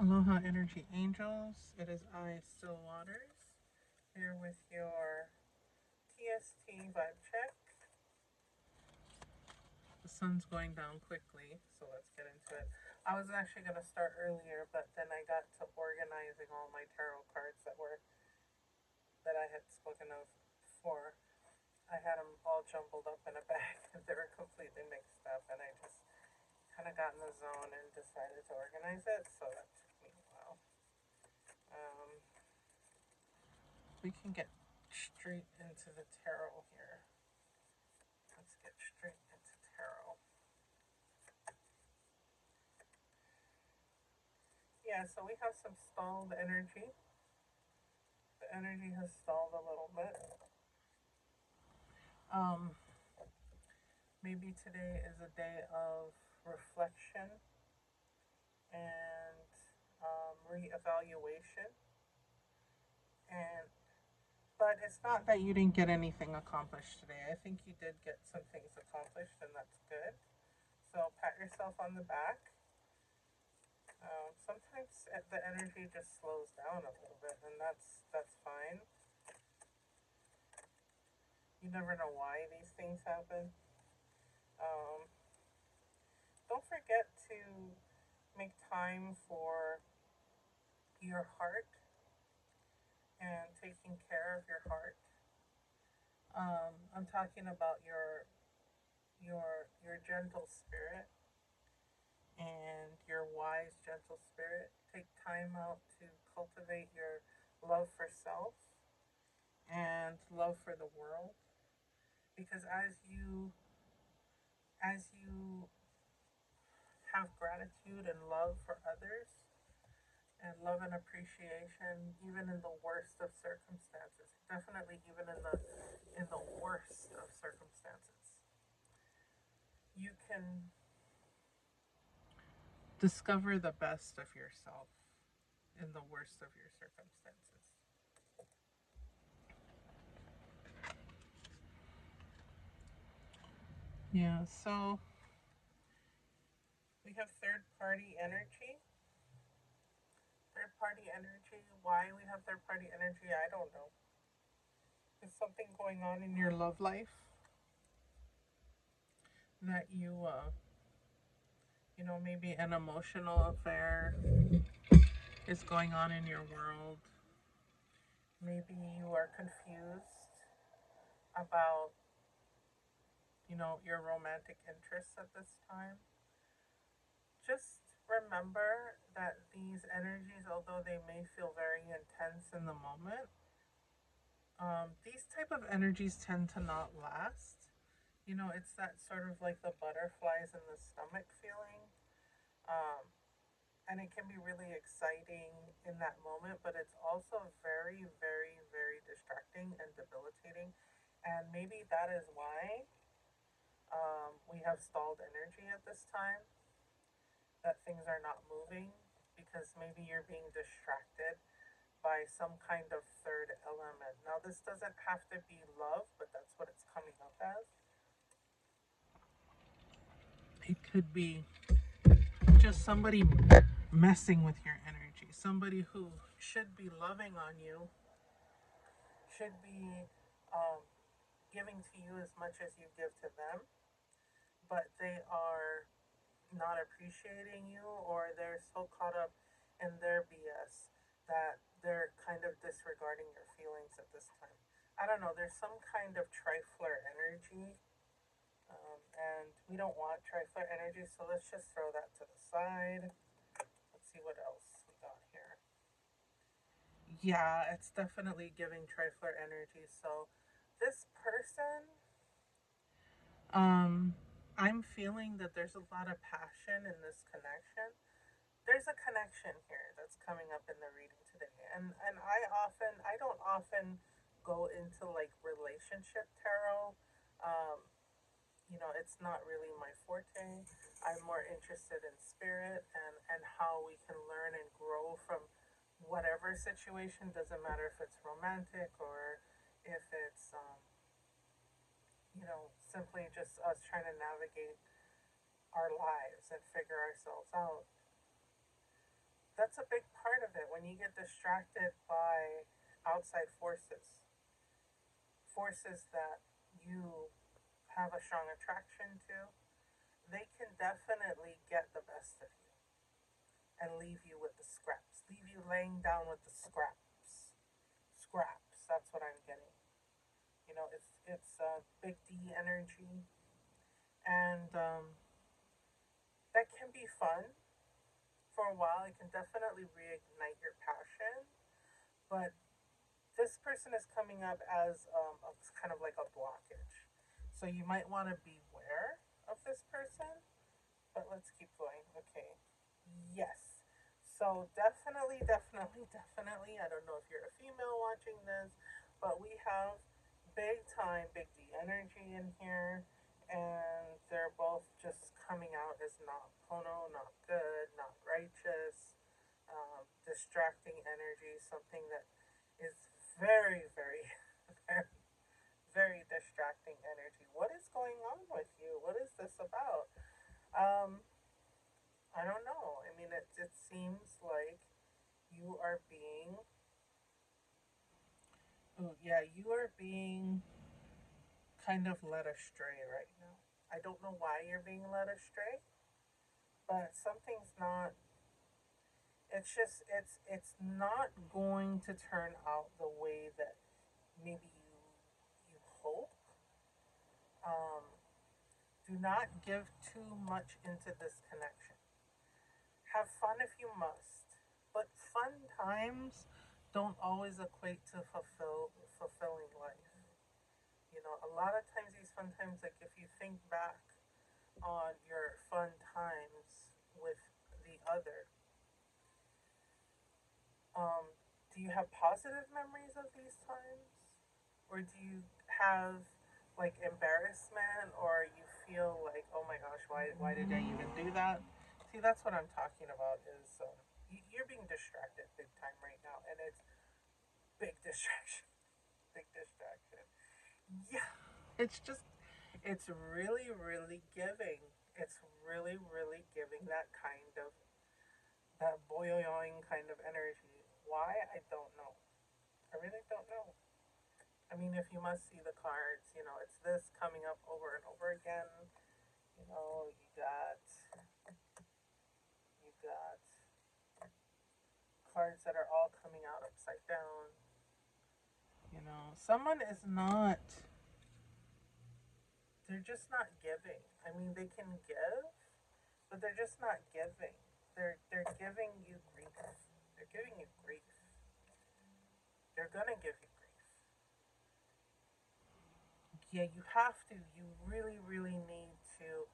Aloha Energy Angels. It is I, Still Waters, here with your TST vibe check. The sun's going down quickly, so let's get into it. I was actually going to start earlier, but then I got to organizing all my tarot cards that I had spoken of before. I had them all jumbled up in a bag and they were completely mixed up, and I just kind of got in the zone and decided to organize it, so that took me a while. Um, we can get straight into the tarot here. Let's get straight into tarot. Yeah, so we have some stalled energy. The energy has stalled a little bit. Um, Maybe today is a day of reflection and reevaluation. And but it's not that you didn't get anything accomplished today. I think you did get some things accomplished, and that's good. So pat yourself on the back. Sometimes the energy just slows down a little bit, and that's fine. You never know why these things happen. Um, don't forget to make time for your heart and taking care of your heart. I'm talking about your gentle spirit and your wise, gentle spirit. Take time out to cultivate your love for self and love for the world, because as you have gratitude and love for others and love and appreciation, even in the worst of circumstances, definitely even in the worst of circumstances, you can discover the best of yourself in the worst of your circumstances. Yeah, so we have third party energy. Third party energy. Why we have third party energy, I don't know. There's something going on in your love life that maybe an emotional affair is going on in your world. Maybe you are confused about, your romantic interests at this time. Just remember that these energies, although they may feel very intense in the moment, these type of energies tend to not last. It's that sort of like the butterflies in the stomach feeling. Um, and it can be really exciting in that moment, but it's also very, very, very distracting and debilitating. And maybe that is why we have stalled energy at this time, that things are not moving, because maybe you're being distracted by some kind of third element. Now, this doesn't have to be love, but that's what it's coming up as. It could be just somebody messing with your energy, somebody who should be loving on you, should be um, giving to you as much as you give to them, but they are not appreciating you, or they're so caught up in their BS that they're kind of disregarding your feelings at this time. I don't know, there's some kind of trifler energy, and we don't want trifler energy, so let's just throw that to the side. Let's see what else we got here. Yeah, it's definitely giving trifler energy. So, this person, um, I'm feeling that there's a lot of passion in this connection. There's a connection here that's coming up in the reading today, and I don't often go into like relationship tarot. Um, it's not really my forte. I'm more interested in spirit and how we can learn and grow from whatever situation. Doesn't matter if it's romantic or if it's simply just us trying to navigate our lives and figure ourselves out. that's a big part of it. When you get distracted by outside forces that you have a strong attraction to, they can definitely get the best of you and leave you with the scraps. Leave you laying down with the scraps. Scraps. That's what I'm getting. You know, it's big D energy, and that can be fun for a while. It can definitely reignite your passion, but this person is coming up as a kind of like a blockage. So you might want to beware of this person, but let's keep going. Okay. Yes. So definitely, definitely, definitely. I don't know if you're a female watching this, but we have big time, big D energy in here. And they're both just coming out as not pono, not good, not righteous, distracting energy, something that is very, very, very, very distracting energy. What is going on with you? What is this about? Um, I don't know. I mean, it seems like you are being, oh, yeah, you are being kind of led astray right now. I don't know why you're being led astray, but something's not, it's not going to turn out the way that maybe you hope. Um, do not give too much into this connection. Have fun if you must, but fun times don't always equate to fulfilling life. You know, a lot of times these fun times, like if you think back on your fun times with the other, do you have positive memories of these times, or do you have like embarrassment, or you feel like, oh my gosh, why did I even do that? See, that's what I'm talking about. Is you're being distracted big time right now, and it's big distraction, big distraction. Yeah, it's just, it's really, really giving. It's really, really giving that kind of, that boiling kind of energy. Why? I don't know. I really don't know. I mean, if you must see the cards, you know, it's this coming up over and over again. You know, you got cards that are all coming out upside down. You know, someone is not, they're just not giving. I mean, they can give, but they're just not giving. They're giving you grief. They're giving you grief. They're gonna give you grief. Yeah, you have to. You really, really need to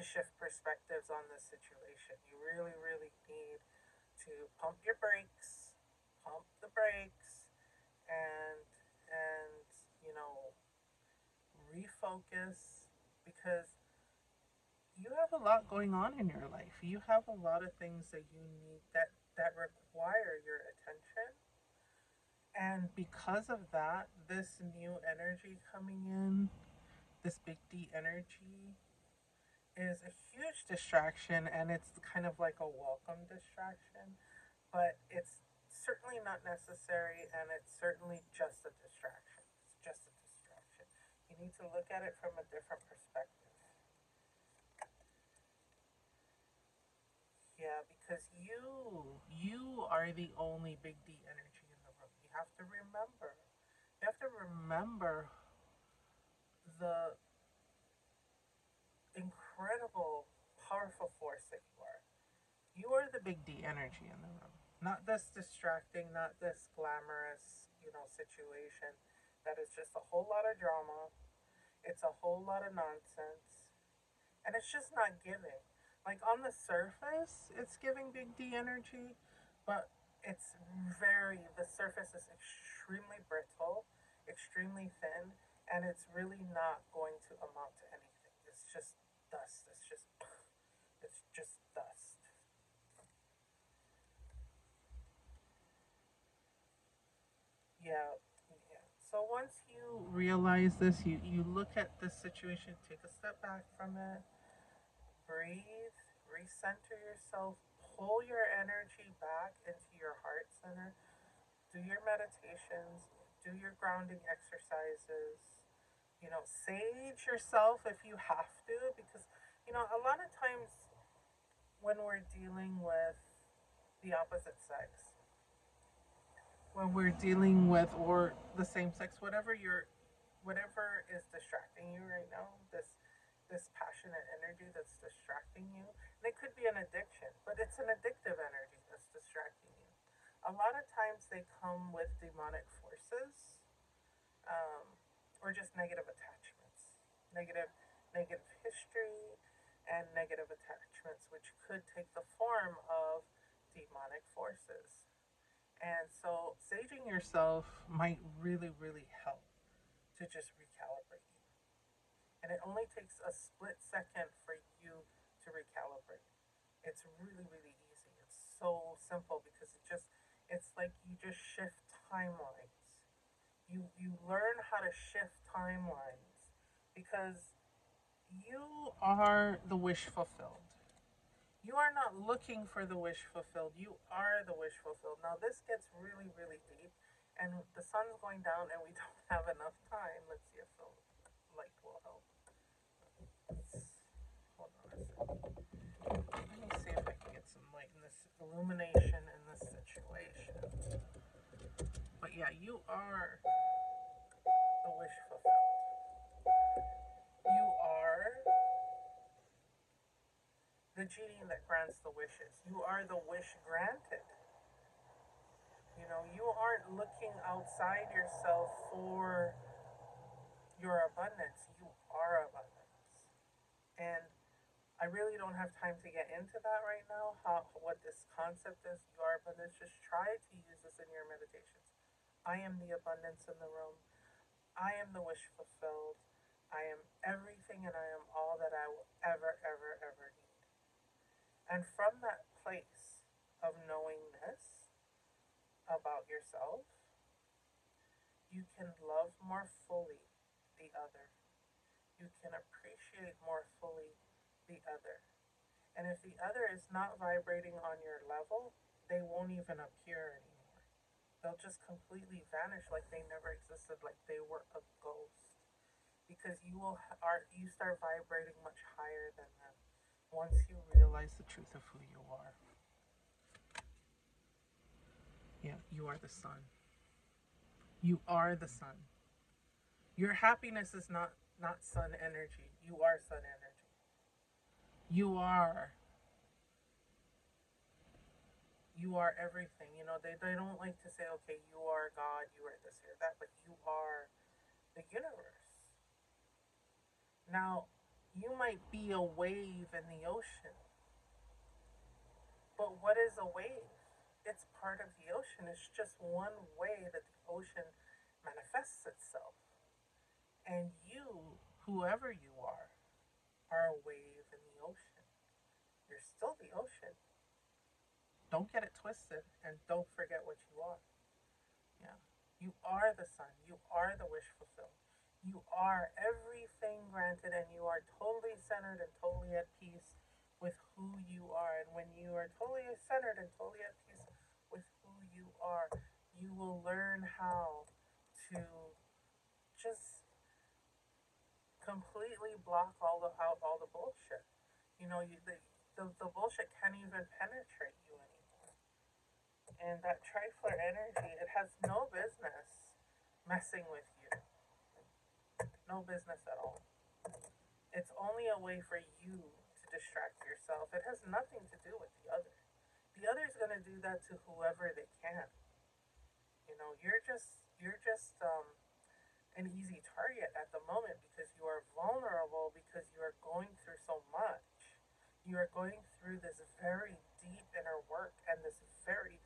shift perspectives on this situation. You really, really need to pump your brakes, pump the brakes, and and you know, refocus, because you have a lot going on in your life. You have a lot of things that you need, that require your attention. And because of that, this new energy coming in, this big D energy, is a huge distraction, and it's kind of like a welcome distraction, but it's certainly not necessary, and it's certainly just a distraction. It's just a distraction. You need to look at it from a different perspective. Yeah, because you are the only big D energy in the room. You have to remember. You have to remember the incredible, powerful force that you are. You are the big D energy in the room. Not this distracting, not this glamorous, you know, situation that is just a whole lot of drama. It's a whole lot of nonsense. And it's just not giving. Like on the surface, it's giving big D energy, but it's the surface is extremely brittle, extremely thin, and it's really not going to amount to anything. It's just dust. It's just dust. Yeah, yeah. So once you realize this, you look at this situation, take a step back from it, breathe, recenter yourself, pull your energy back into your heart center. Do your meditations, do your grounding exercises, sage yourself if you have to, because, a lot of times when we're dealing with the opposite sex, when we're dealing with, or the same sex, whatever is distracting you right now, this passionate energy that's distracting you. And it could be an addiction, but it's an addictive energy that's distracting you. A lot of times they come with demonic forces, um, or just negative attachments, negative negative history, and negative attachments, which could take the form of demonic forces. And so, saging yourself might really, really help to just recalibrate you. And it only takes a split second for you to recalibrate. It's really, really easy. It's so simple because it's like you just shift timelines. You learn how to shift timelines because you are the wish fulfilled. You are not looking for the wish fulfilled. You are the wish fulfilled. Now this gets really, really deep, and the sun's going down, and we don't have enough time. Let's see if the light will help. Hold on a second. Let me see if I can get some light in this illumination in this situation. But yeah, you are the wish fulfilled. You are the genie that grants the wishes. You are the wish granted. You aren't looking outside yourself for your abundance. You are abundance. And I really don't have time to get into that right now, what this concept is. You are abundance. Just try to use this in your meditations. I am the abundance in the room. I am the wish fulfilled. I am everything and I am all that I will ever, ever, ever need. And from that place of knowing this about yourself, you can love more fully the other. You can appreciate more fully the other. And if the other is not vibrating on your level, they won't even appear anymore. They'll just completely vanish like they never existed, like they were a ghost. Because you start vibrating much higher than them once you realize the truth of who you are. Yeah, you are the sun. You are the sun. Your happiness is not sun energy. You are sun energy. You are everything. They don't like to say, okay, you are God, you are this or that, but you are the universe. Now, you might be a wave in the ocean, but what is a wave? It's part of the ocean. It's just one way that the ocean manifests itself. And you, whoever you are a wave in the ocean. You're still the ocean. Don't get it twisted and don't forget what you are. Yeah. You are the sun. You are the wish fulfilled. You are everything granted, and you are totally centered and totally at peace with who you are. And when you are totally centered and totally at peace with who you are, you will learn how to just completely block out all the bullshit. The bullshit can't even penetrate you anymore. And that trifler energy, it has no business messing with you. No business at all. It's only a way for you to distract yourself. It has nothing to do with the other. The other's gonna do that to whoever they can. You're just an easy target at the moment because you are vulnerable, because you are going through so much. You are going through this very deep inner work and this very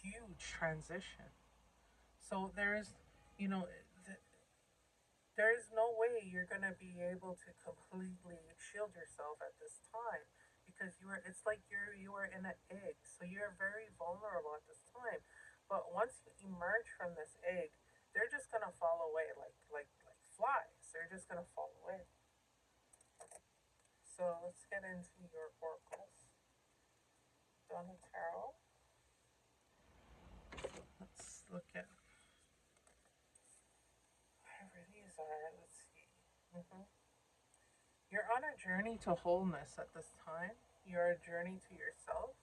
huge transition. So you know, there is no way you're going to be able to completely shield yourself at this time because it's like you are in an egg, so you're very vulnerable at this time. But once you emerge from this egg, they're just going to fall away like flies. They're just going to fall away. So let's get into your oracles. Donna Tarot. look at whatever these are. Let's see. You're on a journey to wholeness at this time. You're a journey to yourself.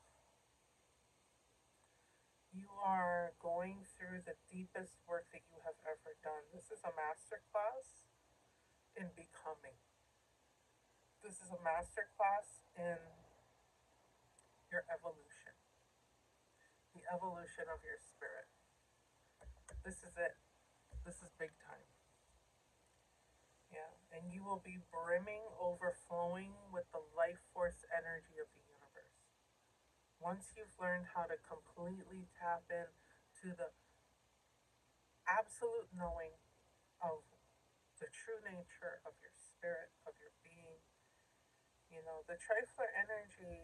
You are going through the deepest work that you have ever done. This is a master class in becoming. This is a master class in your evolution, the evolution of your spirit. This is it. This is big time. Yeah. And you will be brimming, overflowing with the life force energy of the universe. Once you've learned how to completely tap in to the absolute knowing of the true nature of your spirit, of your being, the trifler energy,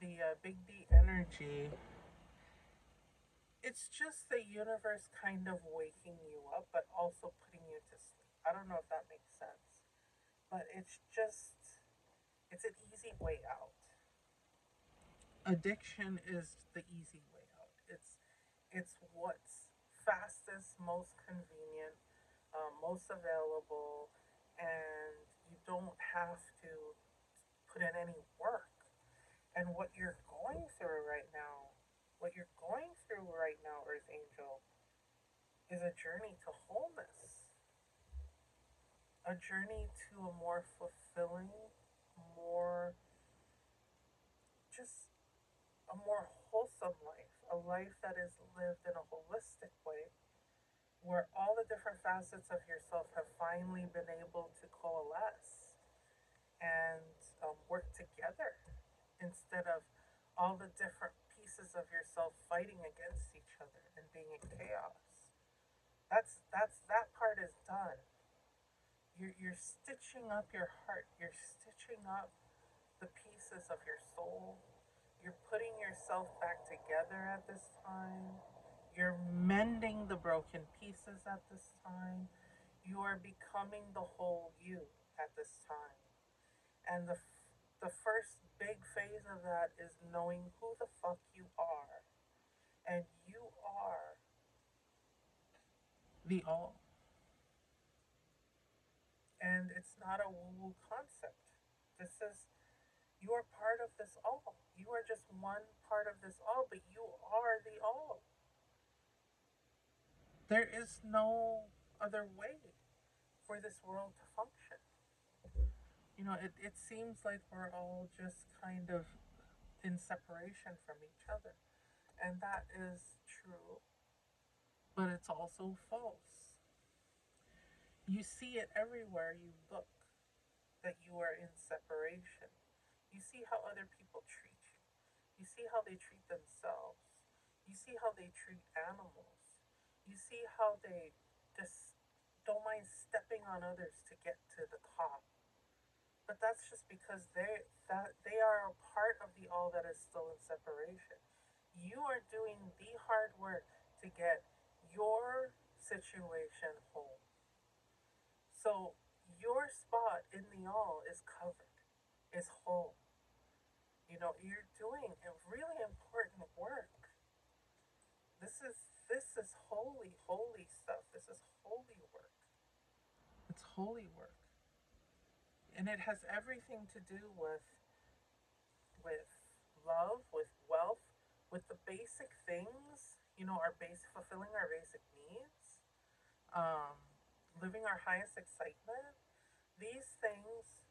the big D energy, it's just the universe kind of waking you up, but also putting you to sleep. I don't know if that makes sense, but it's an easy way out. Addiction is the easy way out. It's what's fastest, most convenient, most available, and you don't have to put in any work. And what you're going through right now, Earth Angel, is a journey to wholeness, a journey to a more fulfilling, more just a more wholesome life, a life that is lived in a holistic way, where all the different facets of yourself have finally been able to coalesce and work together instead of all the different pieces of yourself fighting against each other and being in chaos. That part is done. You're stitching up your heart. You're stitching up the pieces of your soul. You're putting yourself back together at this time. You're mending the broken pieces at this time. You are becoming the whole you at this time. And the first big phase of that is knowing who the fuck you are. And you are the all. And it's not a woo woo concept. This is, you are part of this all. You are just one part of this all, but you are the all. There is no other way for this world to function. It seems like we're all just kind of in separation from each other. And that is true, but it's also false. You see it everywhere you look that you are in separation. You see how other people treat you. You see how they treat themselves. You see how they treat animals. You see how they just don't mind stepping on others to get to the top. But that's just because they are a part of the all that is still in separation. You are doing the hard work to get your situation whole. So your spot in the all is covered, is whole. You're doing a really important work. This is holy, holy stuff. This is holy work. It's holy work. And it has everything to do with love, with wealth, with the basic things, our base fulfilling our basic needs, um, living our highest excitement. These things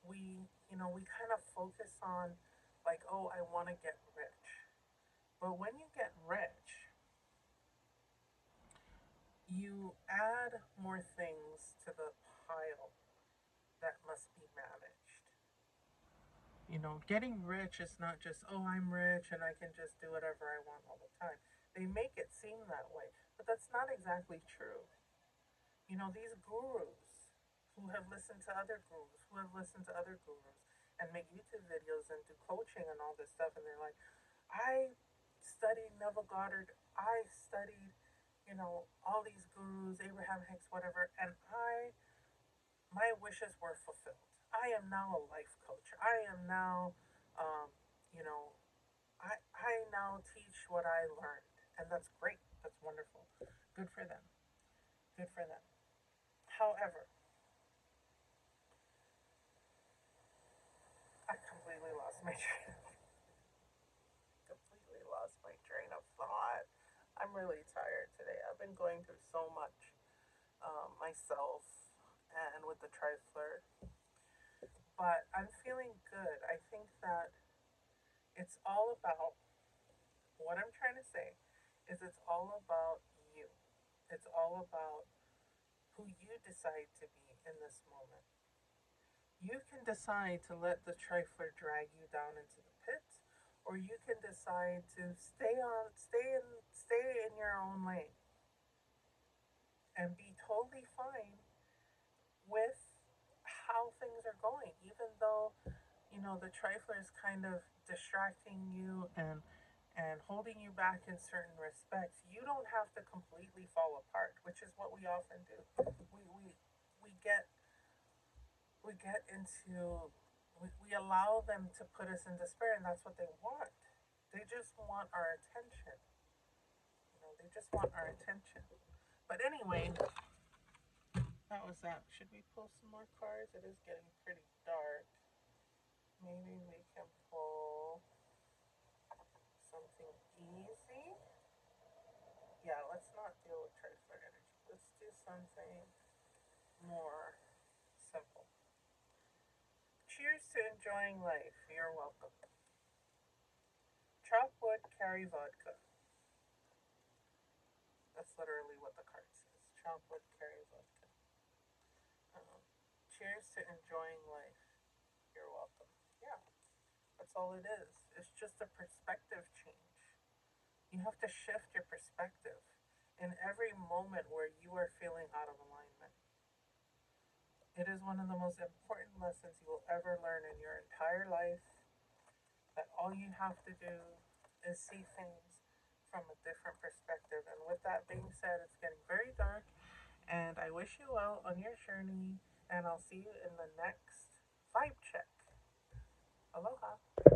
we kind of focus on, like, oh, I want to get rich. But when you get rich, you add more things to the pile that must be managed. Getting rich is not just, oh, I'm rich and I can just do whatever I want all the time. They make it seem that way, but that's not exactly true. These gurus who have listened to other gurus, who have listened to other gurus, and make YouTube videos and do coaching and all this stuff, and they're like, I studied Neville Goddard, I studied, all these gurus, Abraham Hicks, whatever, and my wishes were fulfilled. I am now a life coach. I am now, um, you know, I now teach what I learned. And that's great. That's wonderful. Good for them. Good for them. However, I completely lost my completely lost my train of thought. I'm really tired today. I've been going through so much myself and with the trifler, but I'm feeling good. I think that it's all about what I'm trying to say is it's all about you. It's all about who you decide to be in this moment. You can decide to let the trifler drag you down into the pits, or you can decide to stay in your own lane and be totally fine with how things are going, even though the trifler is kind of distracting you and holding you back in certain respects. You don't have to completely fall apart, which is what we often do. We get into we allow them to put us in despair, and that's what they want. They just want our attention. They just want our attention. But anyway, that was that. Should we pull some more cards? It is getting pretty dark. Maybe we can pull something easy. Yeah, let's not deal with trifler energy. Let's do something more simple. Cheers to enjoying life. You're welcome. Chop wood, carry vodka. That's literally what the card says. Chop wood, carry vodka. Um, cheers to enjoying life. You're welcome. Yeah, that's all it is. It's just a perspective change. You have to shift your perspective in every moment where you are feeling out of alignment. It is one of the most important lessons you will ever learn in your entire life. That all you have to do is see things from a different perspective. And with that being said, it's getting very dark, and I wish you well on your journey, and I'll see you in the next vibe check. Aloha.